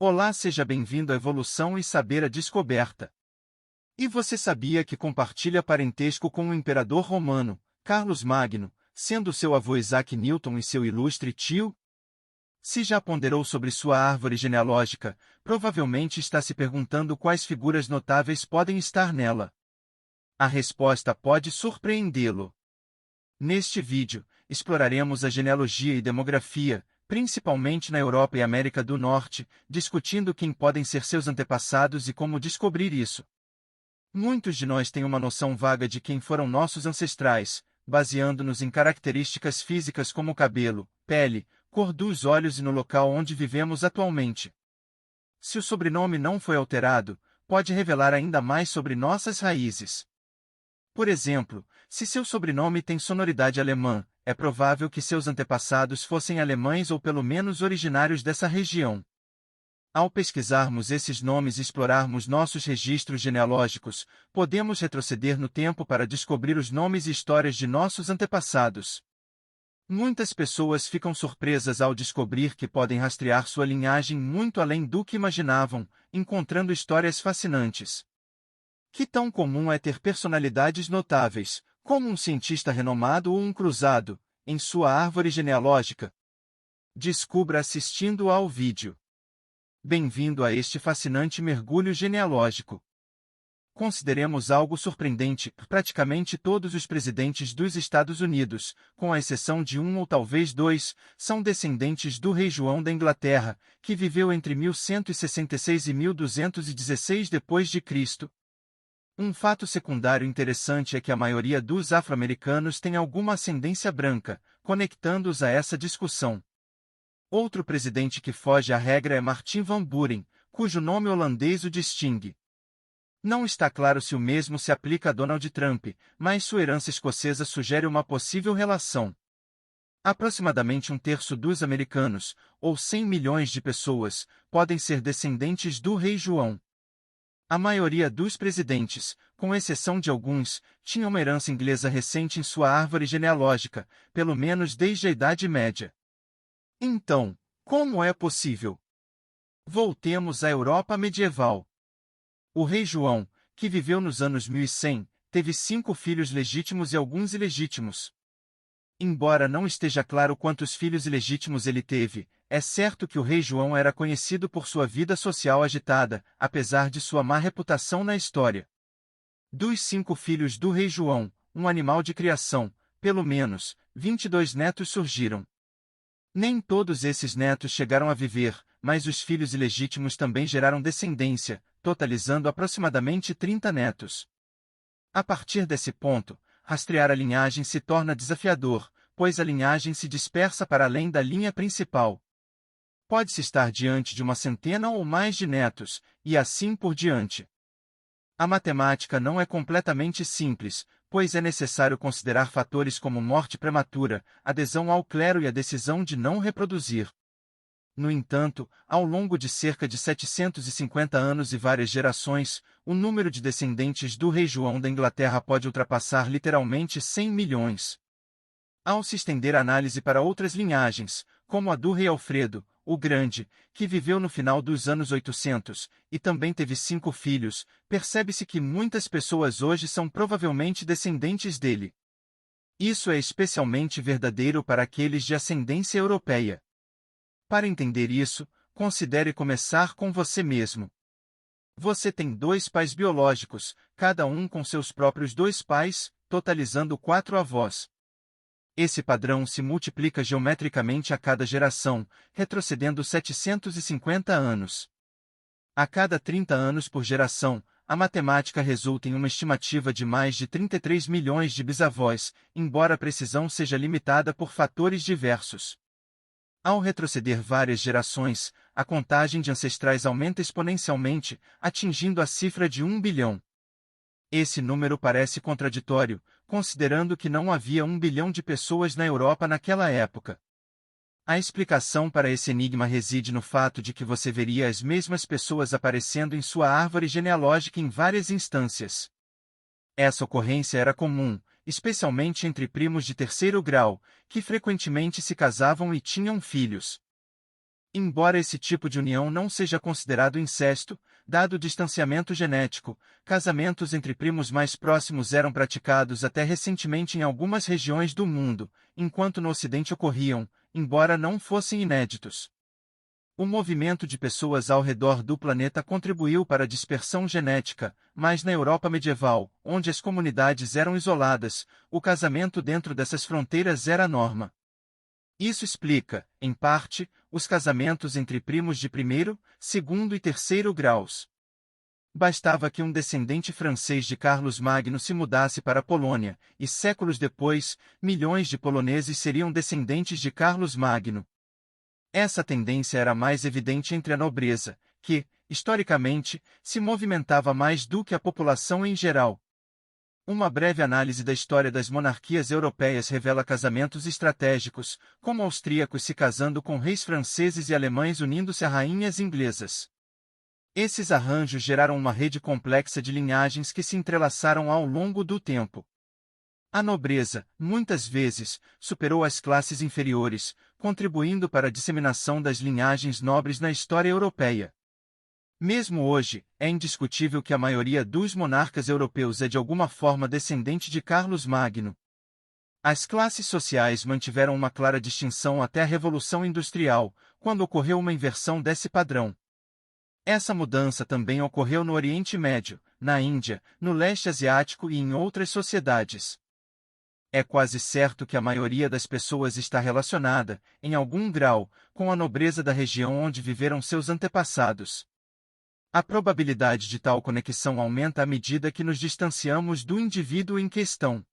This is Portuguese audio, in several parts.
Olá, seja bem-vindo à Evolução e Saber a Descoberta. E você sabia que compartilha parentesco com o imperador romano, Carlos Magno, sendo seu avô Isaac Newton e seu ilustre tio? Se já ponderou sobre sua árvore genealógica, provavelmente está se perguntando quais figuras notáveis podem estar nela. A resposta pode surpreendê-lo. Neste vídeo, exploraremos a genealogia e demografia, principalmente na Europa e América do Norte, discutindo quem podem ser seus antepassados e como descobrir isso. Muitos de nós têm uma noção vaga de quem foram nossos ancestrais, baseando-nos em características físicas como cabelo, pele, cor dos olhos e no local onde vivemos atualmente. Se o sobrenome não foi alterado, pode revelar ainda mais sobre nossas raízes. Por exemplo, se seu sobrenome tem sonoridade alemã, é provável que seus antepassados fossem alemães ou pelo menos originários dessa região. Ao pesquisarmos esses nomes e explorarmos nossos registros genealógicos, podemos retroceder no tempo para descobrir os nomes e histórias de nossos antepassados. Muitas pessoas ficam surpresas ao descobrir que podem rastrear sua linhagem muito além do que imaginavam, encontrando histórias fascinantes. Que tão comum é ter personalidades notáveis, como um cientista renomado ou um cruzado, em sua árvore genealógica? Descubra assistindo ao vídeo. Bem-vindo a este fascinante mergulho genealógico. Consideremos algo surpreendente: praticamente todos os presidentes dos Estados Unidos, com a exceção de um ou talvez dois, são descendentes do rei João da Inglaterra, que viveu entre 1166 e 1216 d.C. Um fato secundário interessante é que a maioria dos afro-americanos tem alguma ascendência branca, conectando-os a essa discussão. Outro presidente que foge à regra é Martin van Buren, cujo nome holandês o distingue. Não está claro se o mesmo se aplica a Donald Trump, mas sua herança escocesa sugere uma possível relação. Aproximadamente um terço dos americanos, ou 100 milhões de pessoas, podem ser descendentes do rei João. A maioria dos presidentes, com exceção de alguns, tinha uma herança inglesa recente em sua árvore genealógica, pelo menos desde a Idade Média. Então, como é possível? Voltemos à Europa medieval. O rei João, que viveu nos anos 1100, teve 5 filhos legítimos e alguns ilegítimos. Embora não esteja claro quantos filhos ilegítimos ele teve, é certo que o rei João era conhecido por sua vida social agitada, apesar de sua má reputação na história. Dos 5 filhos do rei João, um animal de criação, pelo menos, 22 netos surgiram. Nem todos esses netos chegaram a viver, mas os filhos ilegítimos também geraram descendência, totalizando aproximadamente 30 netos. A partir desse ponto, rastrear a linhagem se torna desafiador, pois a linhagem se dispersa para além da linha principal. Pode-se estar diante de uma centena ou mais de netos, e assim por diante. A matemática não é completamente simples, pois é necessário considerar fatores como morte prematura, adesão ao clero e a decisão de não reproduzir. No entanto, ao longo de cerca de 750 anos e várias gerações, o número de descendentes do rei João da Inglaterra pode ultrapassar literalmente 100 milhões. Ao se estender a análise para outras linhagens, como a do rei Alfredo, o Grande, que viveu no final dos anos 800, e também teve 5 filhos, percebe-se que muitas pessoas hoje são provavelmente descendentes dele. Isso é especialmente verdadeiro para aqueles de ascendência europeia. Para entender isso, considere começar com você mesmo. Você tem 2 pais biológicos, cada um com seus próprios 2 pais, totalizando 4 avós. Esse padrão se multiplica geometricamente a cada geração, retrocedendo 750 anos. A cada 30 anos por geração, a matemática resulta em uma estimativa de mais de 33 milhões de bisavós, embora a precisão seja limitada por fatores diversos. Ao retroceder várias gerações, a contagem de ancestrais aumenta exponencialmente, atingindo a cifra de 1 bilhão. Esse número parece contraditório, considerando que não havia 1 bilhão de pessoas na Europa naquela época. A explicação para esse enigma reside no fato de que você veria as mesmas pessoas aparecendo em sua árvore genealógica em várias instâncias. Essa ocorrência era comum, especialmente entre primos de terceiro grau, que frequentemente se casavam e tinham filhos. Embora esse tipo de união não seja considerado incesto, dado o distanciamento genético, casamentos entre primos mais próximos eram praticados até recentemente em algumas regiões do mundo, enquanto no Ocidente ocorriam, embora não fossem inéditos. O movimento de pessoas ao redor do planeta contribuiu para a dispersão genética, mas na Europa medieval, onde as comunidades eram isoladas, o casamento dentro dessas fronteiras era a norma. Isso explica, em parte, os casamentos entre primos de primeiro, segundo e terceiro graus. Bastava que um descendente francês de Carlos Magno se mudasse para a Polônia, e séculos depois, milhões de poloneses seriam descendentes de Carlos Magno. Essa tendência era mais evidente entre a nobreza, que, historicamente, se movimentava mais do que a população em geral. Uma breve análise da história das monarquias europeias revela casamentos estratégicos, como austríacos se casando com reis franceses e alemães unindo-se a rainhas inglesas. Esses arranjos geraram uma rede complexa de linhagens que se entrelaçaram ao longo do tempo. A nobreza, muitas vezes, superou as classes inferiores, contribuindo para a disseminação das linhagens nobres na história europeia. Mesmo hoje, é indiscutível que a maioria dos monarcas europeus é de alguma forma descendente de Carlos Magno. As classes sociais mantiveram uma clara distinção até a Revolução Industrial, quando ocorreu uma inversão desse padrão. Essa mudança também ocorreu no Oriente Médio, na Índia, no leste asiático e em outras sociedades. É quase certo que a maioria das pessoas está relacionada, em algum grau, com a nobreza da região onde viveram seus antepassados. A probabilidade de tal conexão aumenta à medida que nos distanciamos do indivíduo em questão.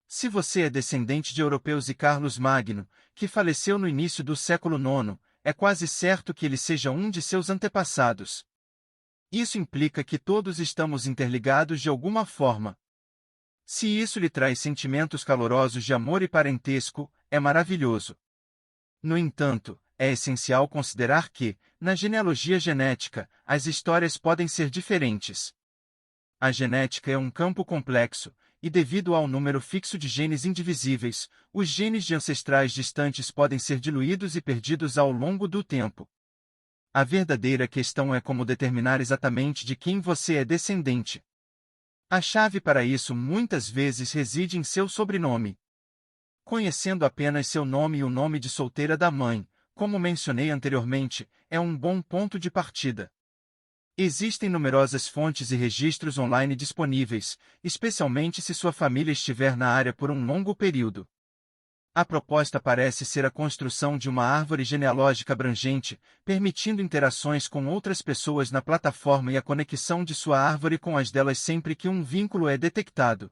Se você é descendente de europeus e Carlos Magno, que faleceu no início do século IX, é quase certo que ele seja um de seus antepassados. Isso implica que todos estamos interligados de alguma forma. Se isso lhe traz sentimentos calorosos de amor e parentesco, é maravilhoso. No entanto, é essencial considerar que, na genealogia genética, as histórias podem ser diferentes. A genética é um campo complexo, e devido ao número fixo de genes indivisíveis, os genes de ancestrais distantes podem ser diluídos e perdidos ao longo do tempo. A verdadeira questão é como determinar exatamente de quem você é descendente. A chave para isso muitas vezes reside em seu sobrenome. Conhecendo apenas seu nome e o nome de solteira da mãe, como mencionei anteriormente, é um bom ponto de partida. Existem numerosas fontes e registros online disponíveis, especialmente se sua família estiver na área por um longo período. A proposta parece ser a construção de uma árvore genealógica abrangente, permitindo interações com outras pessoas na plataforma e a conexão de sua árvore com as delas sempre que um vínculo é detectado.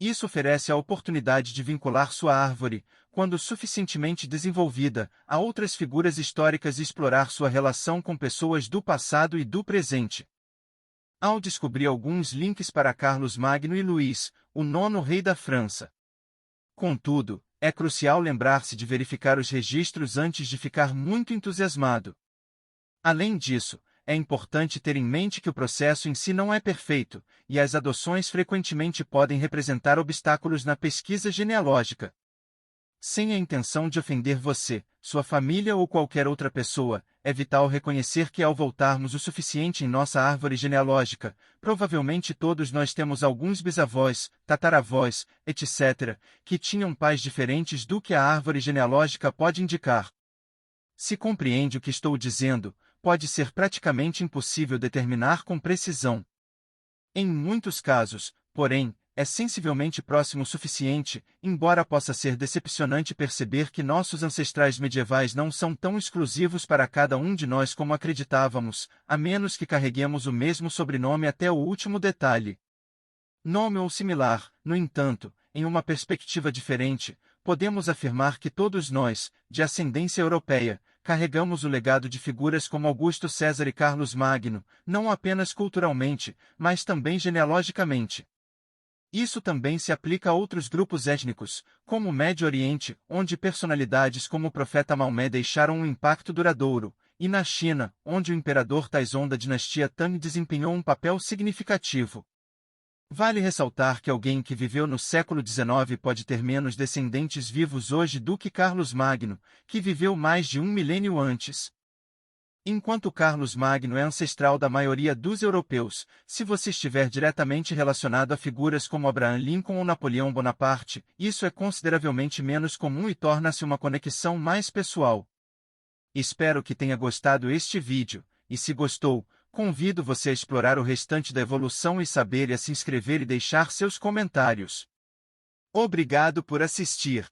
Isso oferece a oportunidade de vincular sua árvore, quando suficientemente desenvolvida, a outras figuras históricas e explorar sua relação com pessoas do passado e do presente. Ao descobrir alguns links para Carlos Magno e Luís, o nono rei da França. Contudo, é crucial lembrar-se de verificar os registros antes de ficar muito entusiasmado. Além disso, é importante ter em mente que o processo em si não é perfeito, e as adoções frequentemente podem representar obstáculos na pesquisa genealógica. Sem a intenção de ofender você, sua família ou qualquer outra pessoa, é vital reconhecer que ao voltarmos o suficiente em nossa árvore genealógica, provavelmente todos nós temos alguns bisavós, tataravós, etc., que tinham pais diferentes do que a árvore genealógica pode indicar. Se compreende o que estou dizendo, pode ser praticamente impossível determinar com precisão. Em muitos casos, porém, é sensivelmente próximo o suficiente, embora possa ser decepcionante perceber que nossos ancestrais medievais não são tão exclusivos para cada um de nós como acreditávamos, a menos que carreguemos o mesmo sobrenome até o último detalhe. Nome ou similar, no entanto, em uma perspectiva diferente, podemos afirmar que todos nós, de ascendência europeia, carregamos o legado de figuras como Augusto César e Carlos Magno, não apenas culturalmente, mas também genealogicamente. Isso também se aplica a outros grupos étnicos, como o Médio Oriente, onde personalidades como o profeta Maomé deixaram um impacto duradouro, e na China, onde o imperador Taizong da dinastia Tang desempenhou um papel significativo. Vale ressaltar que alguém que viveu no século XIX pode ter menos descendentes vivos hoje do que Carlos Magno, que viveu mais de um milênio antes. Enquanto Carlos Magno é ancestral da maioria dos europeus, se você estiver diretamente relacionado a figuras como Abraham Lincoln ou Napoleão Bonaparte, isso é consideravelmente menos comum e torna-se uma conexão mais pessoal. Espero que tenha gostado este vídeo, e se gostou, convido você a explorar o restante da evolução e saber e a se inscrever e deixar seus comentários. Obrigado por assistir.